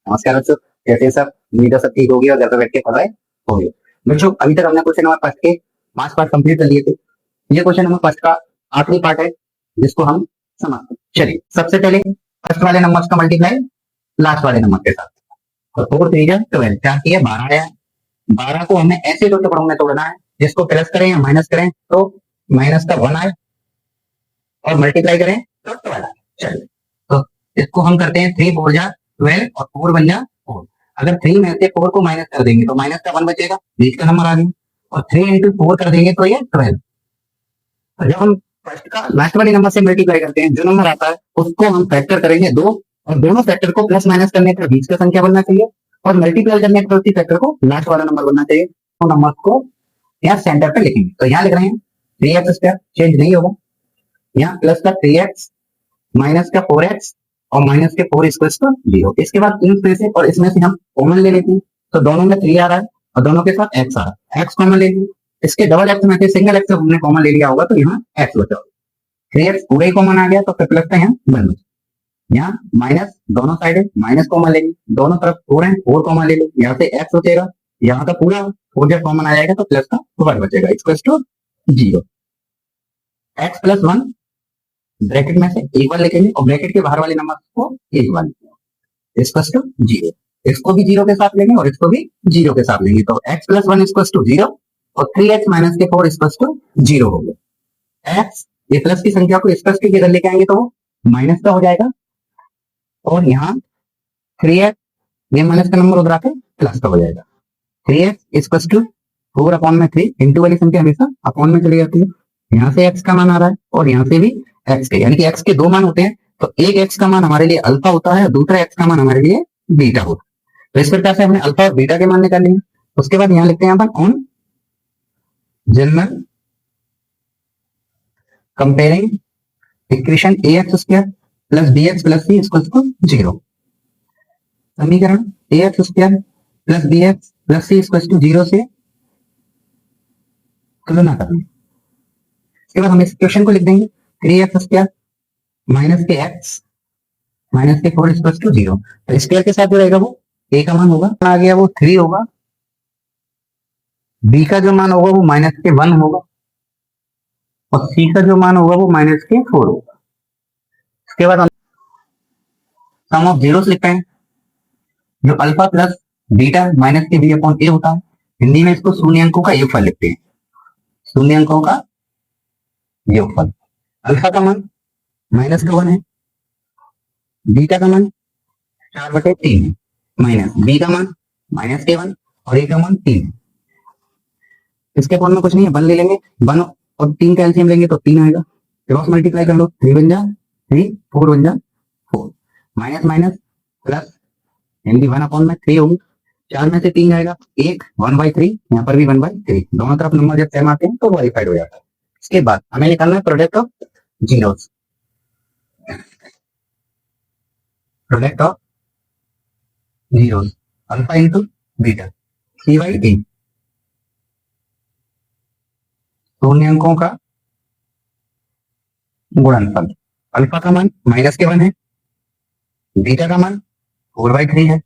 नमस्कार बच्चों, कैसे हैं सब। उम्मीद है सब ठीक होगी और घर पे बैठ के पढ़ाई होगी। बच्चों अभी तक हमने क्वेश्चन नंबर फर्स्ट के 5 पार्ट कंप्लीट कर लिए थे। ये क्वेश्चन नंबर फर्स्ट का आखिरी पार्ट है जिसको हम समझते हैं। चलिए सबसे पहले फर्स्ट वाले नंबर का मल्टीप्लाई लास्ट वाले नंबर के साथ। तो 4 3 जा 12, क्या किया 12 आया। 12 को हमें ऐसे दो टुकड़ों में तोड़ना है जिसको प्लस करें या माइनस करें तो माइनस का 1 आए और मल्टीप्लाई करें तो 12 आए। चलिए तो इसको हम करते हैं 3 4 जा 12 और 4 बन जा 4। अगर 3 में से 4 को माइनस कर देंगे तो माइनस का 1 बचेगा, बीच का नंबर आ गया। और 3 इंटू 4 कर देंगे तो ये 12। तो जब हम फर्स्ट का लास्ट वाले नंबर से मल्टीप्लाई करते हैं, जो नंबर आता है उसको हम फैक्टर करेंगे 2, और दोनों फैक्टर को प्लस माइनस करने पर बीच का संख्या बनना चाहिए और मल्टीप्लाई करने पर उसी फैक्टर को लास्ट वाला नंबर बनना चाहिए। तो नंबर को यहाँ सेंटर पे लिखेंगे। तो यहाँ लिख रहे हैं 3x स्क्वायर, चेंज नहीं होगा। यहाँ प्लस का 3x माइनस का 4x और माइनस के 4 इक्वल्स टू 0। इसके बाद इसमें से और इसमें से हम कॉमन ले लेते हैं। तो दोनों में 3 आ रहा है और दोनों के साथ x आ रहा है, x कॉमन ले लिया। इसके डबल x में से सिंगल x हमने कॉमन ले लिया होगा तो यहाँ x बचा। 3x पूरा ही कॉमन आ गया तो फिर प्लस का यहाँ बन। यहाँ माइनस दोनों साइड है, माइनस कॉमन लेंगे, दोनों तरफ 4 है, 4 कॉमन ले लो। यहाँ से x बचेगा, यहाँ का पूरा 4 जब कॉमन आ जाएगा तो प्लस का 1 बचेगा equals to 0। x plus 1 bracket में से एक बार लिखेंगे और ब्रैकेट के बाहर वाले नंबर को एक बार इक्वल्स टू 0। इसको भी 0 के साथ लेंगे और इसको भी 0 के साथ लेंगे। तो x प्लस 1 इक्वल्स टू 0 और 3x माइनस के 4 इक्वल्स टू 0 हो गया। x ये प्लस की संख्या को इक्वल्स के इधर लेके आएंगे तो माइनस का हो जाएगा और यहाँ 3x ये माइनस का नंबर उधर आके प्लस का हो जाएगा। 3x इक्वल्स टू 4 अपॉन में 3, इंटू वाली संख्या हमेशा अपॉन में चली जाती है। यहाँ से x का मान आ रहा है और यहाँ से भी x के, यानी कि x के 2 मान होते हैं। तो एक x का मान हमारे लिए अल्फा होता है और दूसरा x का मान हमारे लिए बीटा होता है। तो इस प्रकार से हमने अल्फा और बीटा के मान निकाल लिए। उसके बाद यहाँ लिखते हैं अपन on general comparing equation ax square plus bx plus c equals to 0। समीकरण ax square plus bx plus c equals to 0 से तुलना करनी। इसके बाद हम इस क्वेश्चन को लिख देंगे 3x स्क्वायर माइनस के x माइनस के 4 इक्वल्स टू 0। तो स्क्वायर के साथ जो रहेगा वो a का मान होगा, आ गया वो 3 होगा, b का जो मान होगा वो माइनस के 1 होगा और c का जो मान होगा वो माइनस के 4 होगा। इसके बाद हम सम ऑफ जीरोस लिखते हैं, जो अल्फा प्लस बीटा माइनस के b अपॉन a होता है। हिंदी में इसको शून्य अंकों का योगफल लिखते हैं, शून्य अंकों का योगफल। अल्फा का मान माइनस का 1 है, बीटा का मान 4/3 है, माइनस b का मान माइनस के 1 और a का मान 3 है। इसके फॉर्म में कुछ नहीं है, 1 ले लेंगे, 1 और 3 का एलसीएम लेंगे तो 3 आएगा। क्रॉस मल्टीप्लाई कर लो, 3 बन जा 3, 4 बन जा 4, माइनस माइनस प्लस, यानी कि 1 अपॉन में 3 होगी। 4 में से 3 आएगा 1, 1/3, यहाँ पर भी 1/3। दोनों तरफ नंबर जब सेम आते हैं तो वेरीफाइड हो जाता है। इसके बाद हमें निकालना है product of zeros, product of zeros alpha into beta c/d, शून्य अंकों का गुणनफल। अल्फा का मान माइनस के 1 है, बीटा का मान 4/3 है,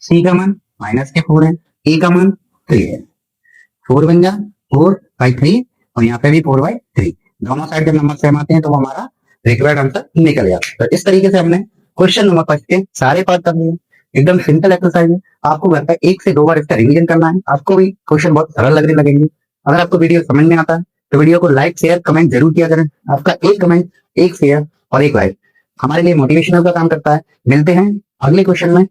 सी का मान माइनस के 4 है, ए का मान 3 है। 4 बन जा 4/3 और यहाँ पे भी 4/3। दोनों साइड जब नंबर सेम आते हैं तो वो हमारा रिक्वायर्ड आंसर निकल जाता है। तो इस तरीके से हमने क्वेश्चन नंबर 5 के सारे पार्ट कर लिए। एकदम सिंपल एक्सरसाइज है, आपको घर पर 1 से 2 बार इसका रिवीजन करना है। आपको भी क्वेश्चन बहुत सरल लगने लगेंगे। अगर आपको वीडियो समझ में आता है तो वीडियो को लाइक शेयर कमेंट जरूर किया करें। आपका एक कमेंट, एक शेयर और एक लाइक हमारे लिए मोटिवेशनल का काम करता है। मिलते हैं अगले क्वेश्चन में।